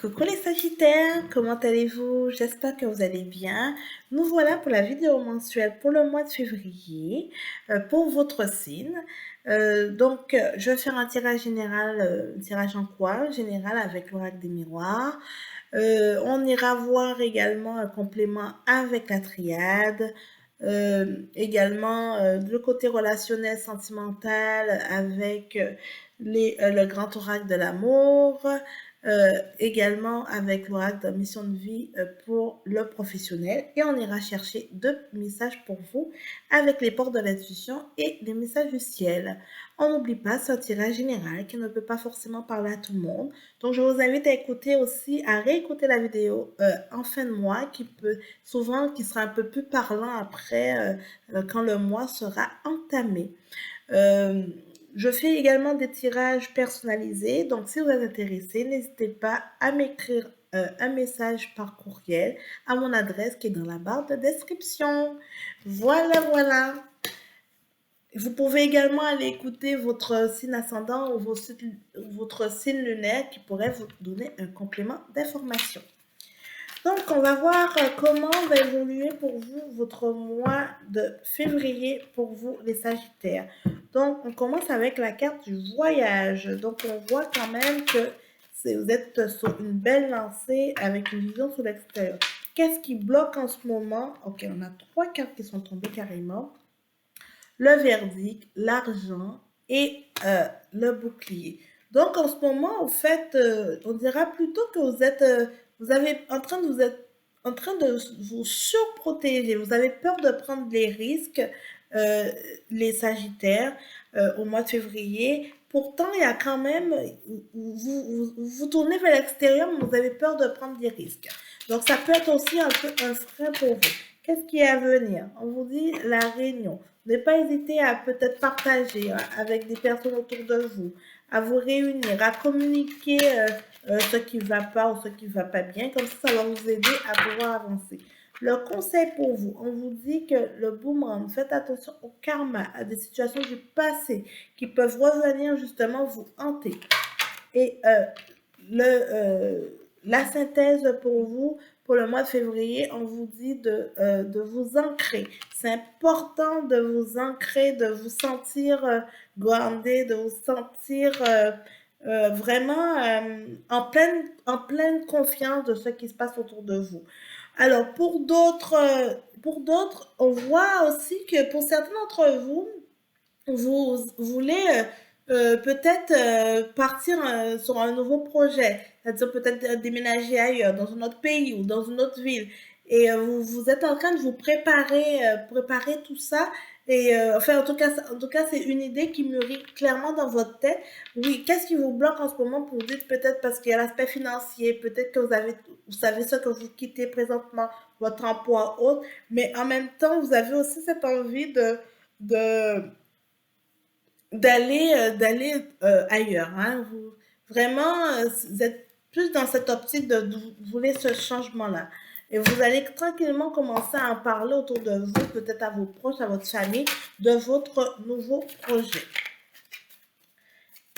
Coucou les Sagittaires, comment allez-vous? J'espère que vous allez bien. Nous voilà pour la vidéo mensuelle pour le mois de février, pour votre signe. Je vais faire un tirage général, un tirage en quoi? Général avec l'oracle des miroirs. On ira voir également un complément avec la triade. Également le côté relationnel sentimental avec le grand oracle de l'amour, également avec l'oracle de mission de vie pour le professionnel. Et on ira chercher 2 messages pour vous avec les portes de l'intuition et les messages du ciel. On n'oublie pas, c'est un tirage général qui ne peut pas forcément parler à tout le monde. Donc, je vous invite à écouter aussi, à réécouter la vidéo en fin de mois, qui sera un peu plus parlant après, quand le mois sera entamé. Euh, je fais également des tirages personnalisés, donc si vous êtes intéressé, n'hésitez pas à m'écrire un message par courriel à mon adresse qui est dans la barre de description. Voilà, voilà. Vous pouvez également aller écouter votre signe ascendant ou votre signe lunaire qui pourrait vous donner un complément d'information. Donc, on va voir comment va évoluer pour vous votre mois de février pour vous, les Sagittaires. Donc, on commence avec la carte du voyage. Donc, on voit quand même que vous êtes sur une belle lancée avec une vision sur l'extérieur. Qu'est-ce qui bloque en ce moment? Ok, on a 3 cartes qui sont tombées carrément. Le verdict, l'argent et le bouclier. Donc, en ce moment, en fait, on dira plutôt que vous êtes vous êtes en train de vous surprotéger. Vous avez peur de prendre des risques, euh, les Sagittaires, au mois de février. Pourtant, il y a quand même, vous tournez vers l'extérieur, mais vous avez peur de prendre des risques. Donc, ça peut être aussi un peu un frein pour vous. Qu'est-ce qui est à venir? On vous dit la réunion. Ne pas hésiter à peut-être partager avec des personnes autour de vous, à vous réunir, à communiquer ce qui ne va pas ou ce qui ne va pas bien. Comme ça va vous aider à pouvoir avancer. Le conseil pour vous, on vous dit que le boomerang, faites attention au karma, à des situations du passé qui peuvent revenir justement vous hanter. Et la synthèse pour vous, pour le mois de février, on vous dit de vous ancrer. C'est important de vous ancrer, de vous sentir groundé, de vous sentir vraiment en pleine confiance de ce qui se passe autour de vous. Alors, pour d'autres, on voit aussi que pour certains d'entre vous, vous voulez peut-être partir sur un nouveau projet, c'est-à-dire peut-être déménager ailleurs, dans un autre pays ou dans une autre ville. Et vous êtes en train de vous préparer tout ça. Et enfin, en tout cas, c'est une idée qui mûrit clairement dans votre tête. Oui, qu'est-ce qui vous bloque en ce moment pour vous dire peut-être parce qu'il y a l'aspect financier, peut-être que vous savez ce que vous quittez présentement, votre emploi autre, mais en même temps, vous avez aussi cette envie de d'aller ailleurs. Hein. Vraiment, vous êtes plus dans cette optique de vous voulez ce changement-là. Et vous allez tranquillement commencer à en parler autour de vous, peut-être à vos proches, à votre famille, de votre nouveau projet.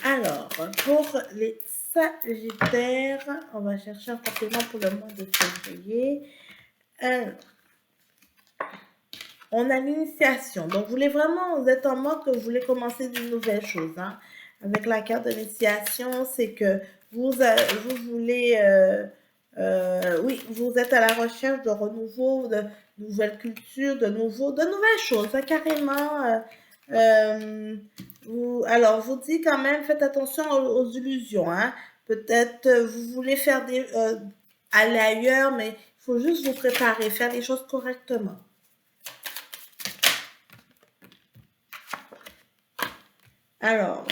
Alors, pour les Sagittaires, on va chercher un complément pour le mois de février. On a l'initiation. Donc, vous êtes en mode que vous voulez commencer de nouvelles choses. Hein. Avec la carte de l'initiation, c'est que vous voulez, oui, vous êtes à la recherche de renouveau, de nouvelles cultures, de nouvelles choses, hein, carrément. Alors, vous dites quand même, faites attention aux illusions. Hein. Peut-être vous voulez aller ailleurs, mais il faut juste vous préparer, faire les choses correctement. Alors,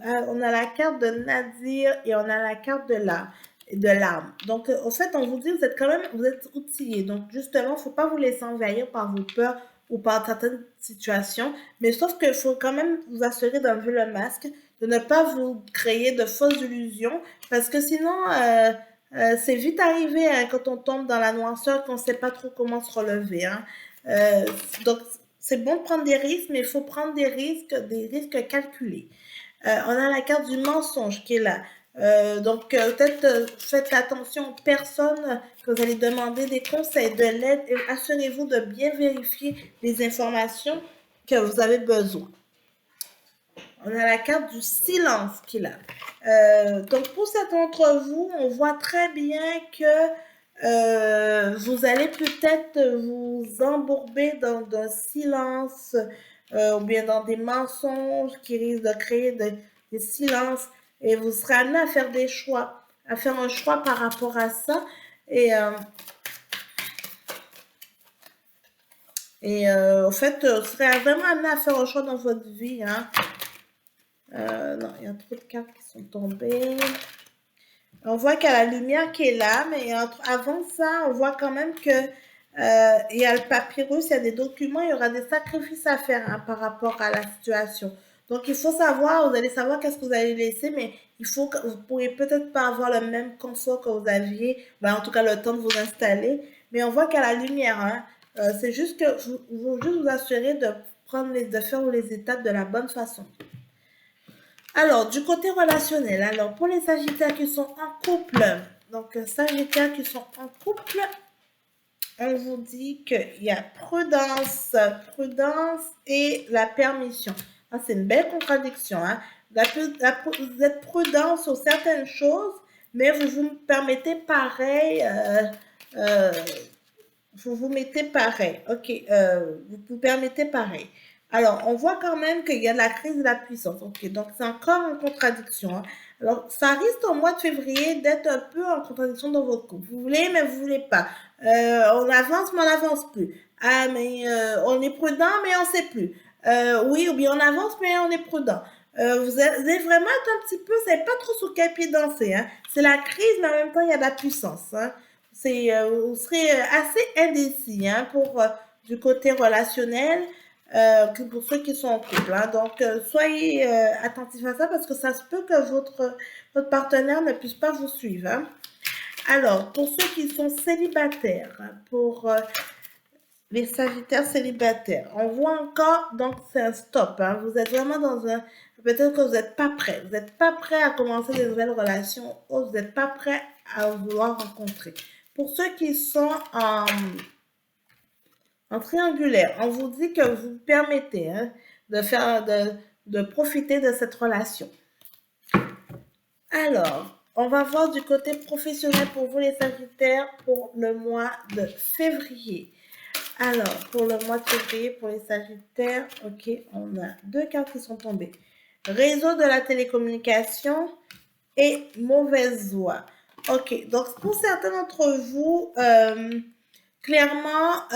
on a la carte de Nadir et on a la carte de l'arme. Donc, au fait, on vous dit, vous êtes outillé. Donc, justement, il ne faut pas vous laisser envahir par vos peurs ou par certaines situations. Mais sauf qu'il faut quand même vous assurer d'enlever le masque, de ne pas vous créer de fausses illusions. Parce que sinon, c'est vite arrivé hein, quand on tombe dans la noirceur, qu'on ne sait pas trop comment se relever. Hein. Donc, c'est bon de prendre des risques, mais il faut prendre des risques calculés. On a la carte du mensonge qui est là. Peut-être faites attention aux personnes que vous allez demander des conseils, de l'aide, et assurez-vous de bien vérifier les informations que vous avez besoin. On a la carte du silence qu'il a. Donc, pour certains d'entre vous, on voit très bien que vous allez peut-être vous embourber dans un silence ou bien dans des mensonges qui risquent de créer des silences et vous serez amené à faire des choix, à faire un choix par rapport à ça. Au fait, vous serez vraiment amené à faire un choix dans votre vie. Hein. Non, il y a trop de cartes qui sont tombées. On voit qu'il y a la lumière qui est là, mais avant ça, on voit quand même que il y a le papyrus, il y a des documents, il y aura des sacrifices à faire hein, par rapport à la situation. Donc, il faut savoir, vous allez savoir qu'est-ce que vous allez laisser, mais il faut que vous ne pourrez peut-être pas avoir le même confort que vous aviez, ben, en tout cas le temps de vous installer, mais on voit qu'il y a la lumière. Hein. C'est juste que vous juste vous assurer de de faire les étapes de la bonne façon. Alors, du côté relationnel, alors pour les Sagittaires qui sont en couple, donc Sagittaires qui sont en couple, on vous dit qu'il y a prudence, prudence et la permission. Ah, c'est une belle contradiction. Hein? Vous êtes prudent sur certaines choses, mais vous vous permettez pareil. Vous vous mettez pareil. Ok, vous vous permettez pareil. Alors, on voit quand même qu'il y a la crise de la puissance. Ok, donc c'est encore en contradiction. Hein. Alors, ça risque au mois de février d'être un peu en contradiction dans votre couple. Vous voulez, mais vous voulez pas. On avance, mais on n'avance plus. Ah, mais on est prudent, mais on ne sait plus. Oui, ou bien on avance, mais on est prudent. Vous allez vraiment être un petit peu, vous savez pas trop sur quel pied danser. Hein. C'est la crise, mais en même temps, il y a de la puissance. Hein. Vous serez assez indécis hein, pour du côté relationnel que pour ceux qui sont en couple. Hein. Donc, soyez attentifs à ça parce que ça se peut que votre partenaire ne puisse pas vous suivre. Hein. Alors, pour ceux qui sont célibataires, pour les Sagittaires célibataires, on voit encore, donc c'est un stop. Hein. Vous êtes vraiment dans un... Peut-être que vous n'êtes pas prêt. Vous n'êtes pas prêt à commencer des nouvelles relations ou vous n'êtes pas prêt à vouloir rencontrer. Pour ceux qui sont en triangulaire, on vous dit que vous permettez hein, de profiter de cette relation. Alors, on va voir du côté professionnel pour vous les Sagittaires pour le mois de février. Alors, pour le mois de février, pour les Sagittaires, ok, on a deux cartes qui sont tombées. Réseau de la télécommunication et mauvaise voix. Ok, donc pour certains d'entre vous, clairement,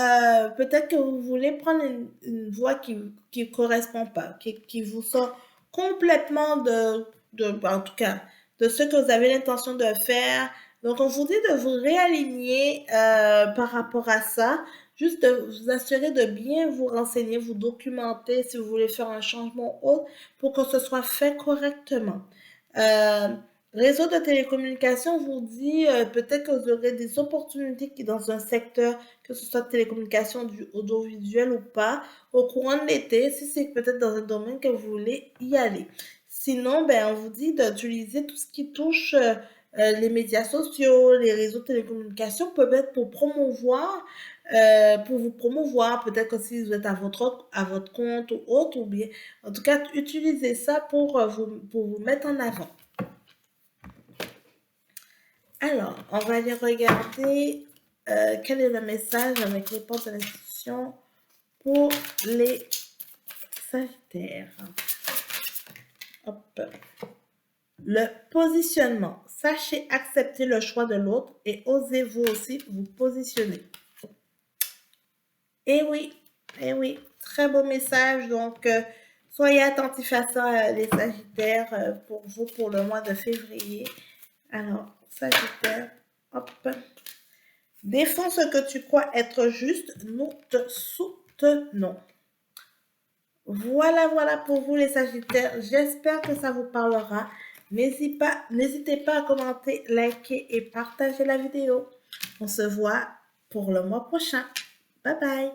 peut-être que vous voulez prendre une voie qui ne correspond pas, qui vous sort complètement en tout cas, de ce que vous avez l'intention de faire. Donc, on vous dit de vous réaligner par rapport à ça. Juste de vous assurer de bien vous renseigner, vous documenter si vous voulez faire un changement autre pour que ce soit fait correctement. Réseau de télécommunication vous dit peut-être que vous aurez des opportunités qui dans un secteur, que ce soit télécommunication, du audiovisuel ou pas, au courant de l'été, si c'est peut-être dans un domaine que vous voulez y aller. Sinon, ben, on vous dit d'utiliser tout ce qui touche les médias sociaux, les réseaux de télécommunication, peut-être pour promouvoir, pour vous promouvoir, peut-être que si vous êtes à votre compte ou autre, ou bien, en tout cas, utilisez ça pour vous mettre en avant. Alors, on va aller regarder quel est le message avec les portes de l'institution pour les Sagittaires. Hop. Le positionnement. Sachez accepter le choix de l'autre et osez vous aussi vous positionner. Eh oui, très beau message. Donc, soyez attentifs à ça, les Sagittaires, pour vous, pour le mois de février. Alors, Sagittaire, hop. Défends ce que tu crois être juste, nous te soutenons. Voilà pour vous les Sagittaires. J'espère que ça vous parlera. N'hésitez pas à commenter, liker et partager la vidéo. On se voit pour le mois prochain. Bye bye.